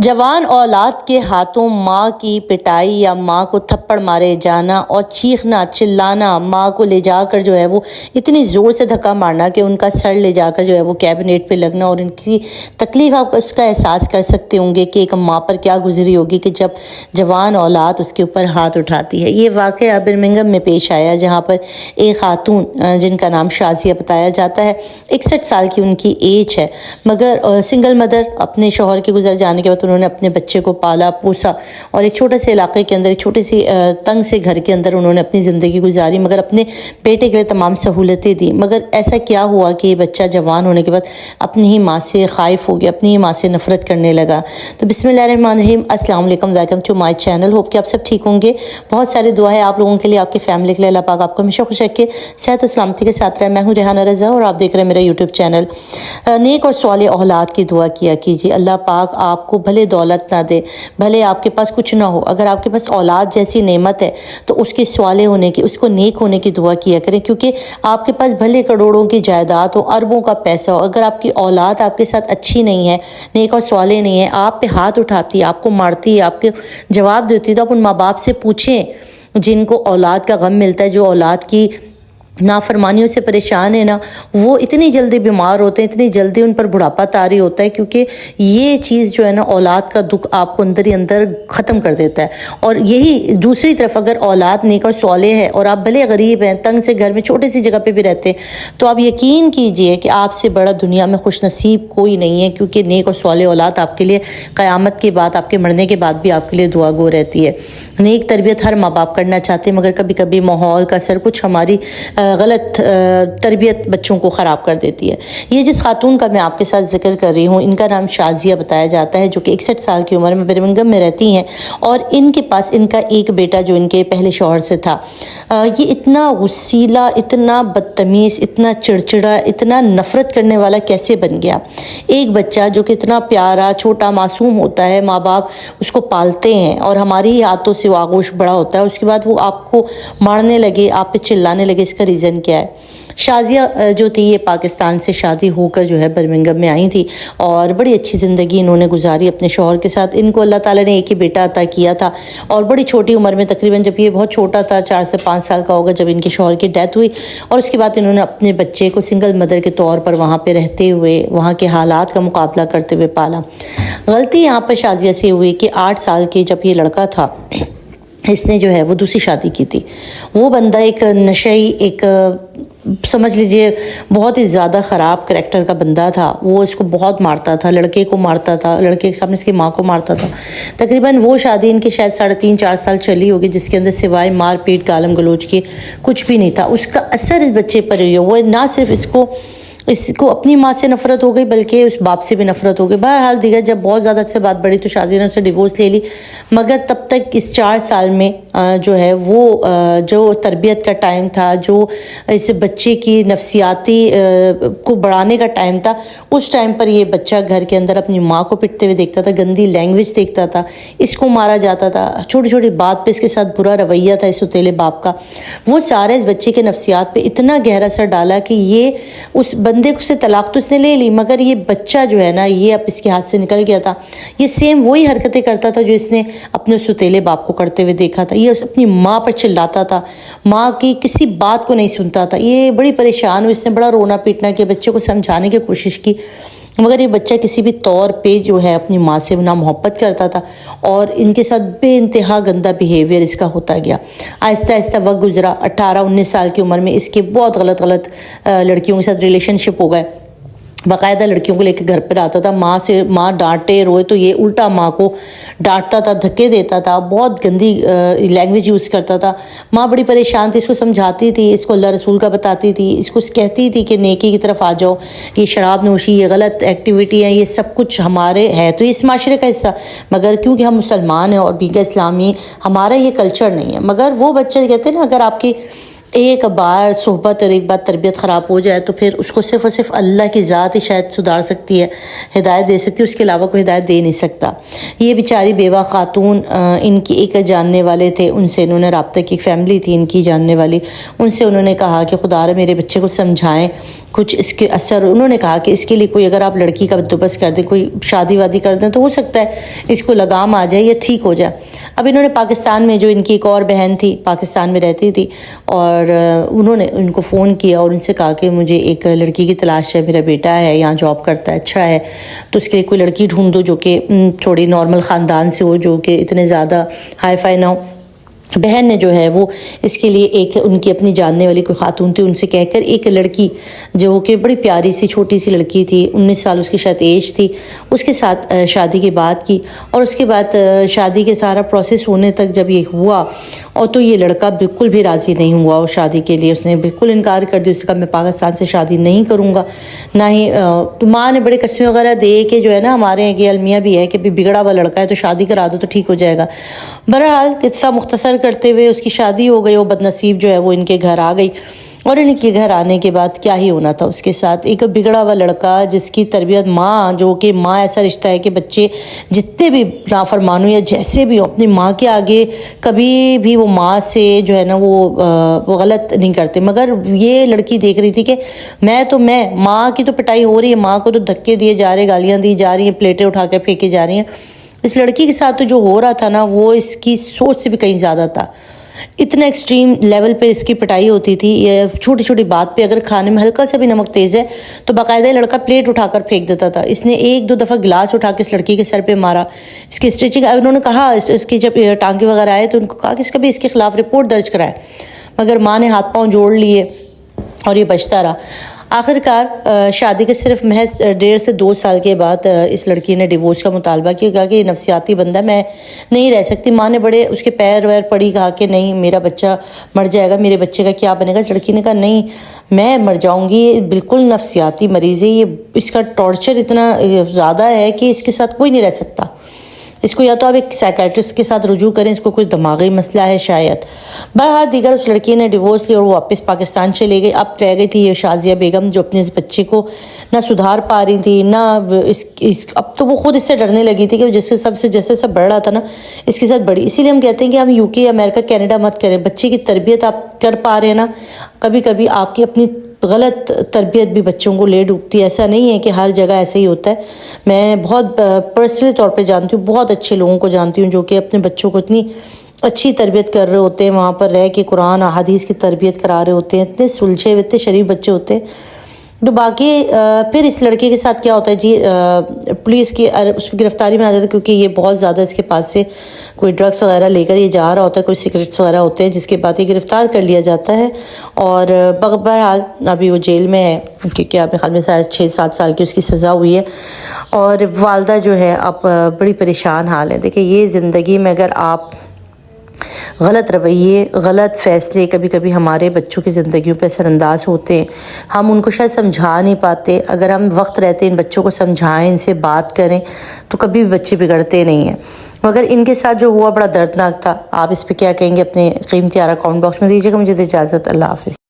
जवान औलाद के हाथों माँ की पिटाई या माँ को थप्पड़ मारे जाना और चीखना चिल्लाना, माँ को ले जाकर जो है वो इतनी ज़ोर से धक्का मारना कि उनका सर ले जाकर जो है वो कैबिनेट पे लगना, और इनकी तकलीफ़ आप उसका एहसास कर सकते होंगे कि एक माँ पर क्या गुजरी होगी कि जब जवान औलाद उसके ऊपर हाथ उठाती है। ये वाक़या बर्मिंघम में पेश आया, जहाँ पर एक खातून जिनका नाम शाज़िया बताया जाता है, 61 साल की उनकी एज है, मगर सिंगल मदर, अपने शौहर के गुजर जाने के बाद उन्होंने अपने बच्चे को पाला पोसा और एक छोटे से इलाके के अंदर, एक छोटी सी तंग से घर के अंदर उन्होंने अपनी ज़िंदगी गुजारी, मगर अपने बेटे के लिए तमाम सहूलतें दी। मगर ऐसा क्या हुआ कि ये बच्चा जवान होने के बाद अपनी ही माँ से खाइफ हो गया, अपनी ही माँ से नफ़रत करने लगा। तो बिस्मिल्लाहिर्रहमानिर्रहीम, अस्सलाम वालेकुम, welcome to my channel. Hope कि आप सब ठीक होंगे। बहुत सारी दुआ है आप लोगों के लिए, आपकी फैमिली के लिए। अल्लाह पाक आपको हमेशा खुश रखे, सेहत और सलामती के साथ रहे। मैं हूँ रेहाना रज़ा और आप देख रहे हैं मेरा यूट्यूब चैनल। नेक और स्वाले औलाद की दुआ किया कीजिए। अल्लाह पाक आपको भले दौलत ना दे, भले आपके पास कुछ ना हो, अगर आपके पास औलाद जैसी नेमत है तो उसके स्वाले होने की, उसको नेक होने की दुआ किया करें, क्योंकि आपके पास भले करोड़ों की जायदाद हो, अरबों का पैसा हो, अगर आपकी औलाद आपके साथ अच्छी नहीं है, नेक और स्वाले नहीं है, आप पे हाथ उठाती है, आपको मारती है, आपके जवाब देती है, तो आप उन माँ बाप से पूछें जिनको औलाद का गम मिलता है, जो औलाद की नाफरमानियों से परेशान है ना, वो इतनी जल्दी बीमार होते हैं, इतनी जल्दी उन पर बुढ़ापा तारी होता है, क्योंकि ये चीज़ जो है ना, औलाद का दुख आपको अंदर ही अंदर ख़त्म कर देता है। और यही दूसरी तरफ अगर औलाद नेक और सौले है और आप भले गरीब हैं, तंग से घर में छोटी सी जगह पे भी रहते हैं, तो आप यकीन कीजिए कि आपसे बड़ा दुनिया में खुश नसीब कोई नहीं है, क्योंकि नेक और सौले औलाद आपके लिए क़यामत के बाद, आपके मरने के बाद भी आपके लिए दुआ गो रहती है। नेक तरबियत हर माँ बाप करना चाहते हैं, मगर कभी कभी माहौल का असर, कुछ हमारी गलत तरबियत बच्चों को ख़राब कर देती है। ये जिस खातून का मैं आपके साथ जिक्र कर रही हूँ, इनका नाम शाज़िया बताया जाता है, जो कि 61 साल की उम्र में बर्मिंघम में रहती हैं, और इनके पास इनका एक बेटा जो इनके पहले शौहर से था, ये इतना गुस्सीला, इतना बदतमीज़, इतना चिड़चिड़ा, इतना नफ़रत करने वाला कैसे बन गया। एक बच्चा जो कि इतना प्यारा छोटा मासूम होता है, माँ बाप उसको पालते हैं और हमारी ही हाथों से वो आगोश बड़ा होता है, उसके बाद वो आपको मारने लगे, आप पे चिल्लाने लगे, इसका रीज़न क्या है। शाज़िया जो थी, ये पाकिस्तान से शादी होकर जो है बर्मिंघम में आई थी और बड़ी अच्छी ज़िंदगी इन्होंने गुजारी अपने शौहर के साथ। इनको अल्लाह ताला ने एक ही बेटा अता किया था, और बड़ी छोटी उम्र में, तकरीबन जब ये बहुत छोटा था, 4 से 5 साल का होगा, जब इनके शौहर की डेथ हुई, और उसके बाद इन्होंने अपने बच्चे को सिंगल मदर के तौर पर वहाँ पर रहते हुए, वहाँ के हालात का मुकाबला करते हुए पाला। गलती यहाँ पर शाज़िया से हुई कि 8 साल के जब ये लड़का था, इसने जो है वो दूसरी शादी की थी। वो बंदा एक नशई, एक समझ लीजिए बहुत ही ज़्यादा ख़राब करैक्टर का बंदा था। वो इसको बहुत मारता था, लड़के को मारता था, लड़के के सामने इसकी माँ को मारता था। तकरीबन वो शादी इनकी शायद 3.5-4 साल चली होगी, जिसके अंदर सिवाय मार पीट गालम गलोच के कुछ भी नहीं था। उसका असर इस बच्चे पर हुआ। वो ना सिर्फ इसको अपनी माँ से नफ़रत हो गई, बल्कि उस बाप से भी नफ़रत हो गई। बहरहाल दिगर जब बहुत ज़्यादा अच्छी बात बढ़ी तो शादी ने उससे डिवोर्स ले ली, मगर तब तक इस 4 साल में जो है वो जो तरबियत का टाइम था, जो इस बच्चे की नफसियाती को बढ़ाने का टाइम था, उस टाइम पर ये बच्चा घर के अंदर अपनी माँ को पिटते हुए देखता था, गंदी लैंग्वेज देखता था, इसको मारा जाता था, छोटी छोटी बात पे इसके साथ बुरा रवैया था इस उतेले बाप का। वो सारे इस बच्चे के नफसियात पे इतना गहरा असर डाला कि ये उस बंदे से तलाक तो इसने ले ली, मगर ये बच्चा जो है ना, ये अब इसके हाथ से निकल गया था। ये सेम वही हरकतें करता था जो इसने अपने सुतेले बाप को करते हुए देखा था। ये अपनी माँ पर चिल्लाता था, माँ की किसी बात को नहीं सुनता था। ये बड़ी परेशान हुई, इसने बड़ा रोना पीटना किया, बच्चे को समझाने की कोशिश की, मगर ये बच्चा किसी भी तौर पे जो है अपनी माँ से ना मोहब्बत करता था, और इनके साथ बेइंतहा गंदा बिहेवियर इसका होता गया। आहिस्ता आहिस्ता वक्त गुजरा, 18-19 साल की उम्र में इसके बहुत गलत लड़कियों के साथ रिलेशनशिप हो गए। बाकायदा लड़कियों को लेकर घर पर आता था, माँ डांटे रोए तो ये उल्टा माँ को डांटता था, धक्के देता था, बहुत गंदी लैंग्वेज यूज़ करता था। माँ बड़ी परेशान थी, इसको समझाती थी, इसको अल्लाह रसूल का बताती थी, इसको कहती थी कि नेकी की तरफ आ जाओ, ये शराब नोशी, ये गलत एक्टिविटी है, ये सब कुछ हमारे है तो इस माशरे का हिस्सा, मगर क्योंकि हम मुसलमान हैं और बीगा इस्लामी, हमारा ये कल्चर नहीं है। मगर वो बच्चे कहते हैं ना, अगर आपकी ایک بار صحبت اور ایک بار تربیت خراب ہو جائے تو پھر اس کو صرف اور صرف اللہ کی ذات ہی شاید سدھار سکتی ہے، ہدایت دے سکتی ہے، اس کے علاوہ کوئی ہدایت دے نہیں سکتا۔ یہ بیچاری بیوہ خاتون، ان کی ایک جاننے والے تھے، ان سے انہوں نے رابطہ کی، ایک فیملی تھی ان کی جاننے والی، ان سے انہوں نے کہا کہ خدا را میرے بچے کو سمجھائیں کچھ اس کے اثر۔ انہوں نے کہا کہ اس کے لیے کوئی اگر آپ لڑکی کا بندوبست کر دیں، کوئی شادی وادی کر دیں تو ہو سکتا ہے اس کو لگام آ جائے یا ٹھیک ہو جائے۔ اب انہوں نے پاکستان میں، جو ان کی ایک اور بہن تھی پاکستان میں رہتی تھی، اور انہوں نے ان کو فون کیا اور ان سے کہا کہ مجھے ایک لڑکی کی تلاش ہے، میرا بیٹا ہے یہاں جاب کرتا ہے، اچھا ہے، تو اس کے لیے کوئی لڑکی ڈھونڈ دو جو کہ تھوڑی نارمل خاندان سے ہو، جو کہ اتنے زیادہ ہائی فائی نہ ہو۔ بہن نے جو ہے وہ اس کے لیے ایک ان کی اپنی جاننے والی کوئی خاتون تھی، ان سے کہہ کر ایک لڑکی جو کہ بڑی پیاری سی چھوٹی سی لڑکی تھی، 19 سال اس کی شاید ایج تھی، اس کے ساتھ شادی کی بات کی۔ اور اس کے بعد شادی کے سارا پروسیس ہونے تک جب یہ ہوا، اور تو یہ لڑکا بالکل بھی راضی نہیں ہوا اس شادی کے لیے، اس نے بالکل انکار کر دیا، اس کا میں پاکستان سے شادی نہیں کروں گا، نہ ہی ماں نے بڑے قسمیں وغیرہ دے کہ جو ہے نا، ہمارے یہاں یہ المیہ بھی ہے کہ بگڑا ہوا لڑکا ہے تو شادی کرا دو تو ٹھیک ہو جائے گا۔ بہرحال قصہ مختصر کرتے ہوئے اس کی شادی ہو گئی، وہ بد نصیب جو ہے وہ ان کے گھر آ گئی، اور ان کے گھر آنے کے بعد کیا ہی ہونا تھا اس کے ساتھ، ایک بگڑا ہوا لڑکا جس کی تربیت ماں، جو کہ ماں ایسا رشتہ ہے کہ بچے جتنے بھی نافرمان ہو یا جیسے بھی ہو، اپنی ماں کے آگے کبھی بھی وہ ماں سے جو ہے نا وہ غلط نہیں کرتے، مگر یہ لڑکی دیکھ رہی تھی کہ میں ماں کی تو پٹائی ہو رہی ہے، ماں کو تو دھکے دیے جا رہے، گالیاں دی جا رہی ہیں، پلیٹیں اٹھا کے پھینکی جا رہی ہیں، اس لڑکی کے ساتھ تو جو ہو رہا تھا نا وہ اس کی سوچ سے بھی کہیں زیادہ تھا۔ اتنا ایکسٹریم لیول پہ اس کی پٹائی ہوتی تھی، یہ چھوٹی چھوٹی بات پہ اگر کھانے میں ہلکا سا بھی نمک تیز ہے تو باقاعدہ لڑکا پلیٹ اٹھا کر پھینک دیتا تھا۔ اس نے ایک دو دفعہ گلاس اٹھا کے اس لڑکی کے سر پہ مارا، اس کی اسٹیچنگ، انہوں نے کہا اس کی جب ٹانکے وغیرہ آئے تو ان کو کہا کہ اس کا بھی اس کے خلاف رپورٹ درج کرائے، مگر ماں نے ہاتھ پاؤں جوڑ لیے اور یہ بچتا رہا۔ آخر کار شادی کے صرف محض 1.5 سے 2 سال کے بعد اس لڑکی نے ڈیورس کا مطالبہ کیا، کہا کہ یہ نفسیاتی بندہ ہے، میں نہیں رہ سکتی۔ ماں نے بڑے اس کے پیر ویر پڑی، کہا کہ نہیں میرا بچہ مر جائے گا، میرے بچے کا کیا بنے گا۔ اس لڑکی نے کہا نہیں میں مر جاؤں گی، یہ بالکل نفسیاتی مریض ہے، یہ اس کا ٹارچر اتنا زیادہ ہے کہ اس کے ساتھ کوئی نہیں رہ سکتا، اس کو یا تو آپ ایک سائیکیٹرسٹ کے ساتھ رجوع کریں، اس کو کوئی دماغی مسئلہ ہے شاید۔ بہرحال دیگر اس لڑکی نے ڈیورس لی اور وہ واپس پاکستان چلے گئی۔ اب رہ گئی تھی یہ شازیہ بیگم، جو اپنے اس بچے کو نہ سدھار پا رہی تھی، نہ اب تو وہ خود اس سے ڈرنے لگی تھی کہ جیسے سب بڑھ رہا تھا نا اس کے ساتھ بڑی۔ اسی لیے ہم کہتے ہیں کہ ہم UK، امریکہ، کینیڈا مت کریں، بچے کی تربیت آپ کر پا رہے ہیں نا، کبھی کبھی آپ کی اپنی غلط تربیت بھی بچوں کو لے ڈوبتی ہے، ایسا نہیں ہے کہ ہر جگہ ایسے ہی ہوتا ہے۔ میں بہت پرسنلی طور پہ جانتی ہوں، بہت اچھے لوگوں کو جانتی ہوں جو کہ اپنے بچوں کو اتنی اچھی تربیت کر رہے ہوتے ہیں، وہاں پر رہ کے قرآن احادیث کی تربیت کرا رہے ہوتے ہیں، اتنے سلجھے ہوئے اتنے شریف بچے ہوتے ہیں۔ تو باقی پھر اس لڑکے کے ساتھ کیا ہوتا ہے جی، پولیس کی اس کی گرفتاری میں آ جاتا ہے، کیونکہ یہ بہت زیادہ اس کے پاس سے کوئی ڈرگس وغیرہ لے کر یہ جا رہا ہوتا ہے، کوئی سگریٹس وغیرہ ہوتے ہیں، جس کے بعد یہ گرفتار کر لیا جاتا ہے، اور بہرحال ابھی وہ جیل میں ہے، کیونکہ آپ خیال میں 6-7 سال کی اس کی سزا ہوئی ہے، اور والدہ جو ہے اب بڑی پریشان حال ہے۔ دیکھیں یہ زندگی میں اگر آپ غلط رویے، غلط فیصلے کبھی کبھی ہمارے بچوں کی زندگیوں پہ اثر انداز ہوتے ہیں، ہم ان کو شاید سمجھا نہیں پاتے، اگر ہم وقت رہتے ان بچوں کو سمجھائیں، ان سے بات کریں تو کبھی بھی بچے بگڑتے نہیں ہیں، مگر ان کے ساتھ جو ہوا بڑا دردناک تھا۔ آپ اس پہ کیا کہیں گے؟ اپنے قیمتی آراء کامنٹ باکس میں دیجیے گا۔ مجھے اجازت، اللہ حافظ۔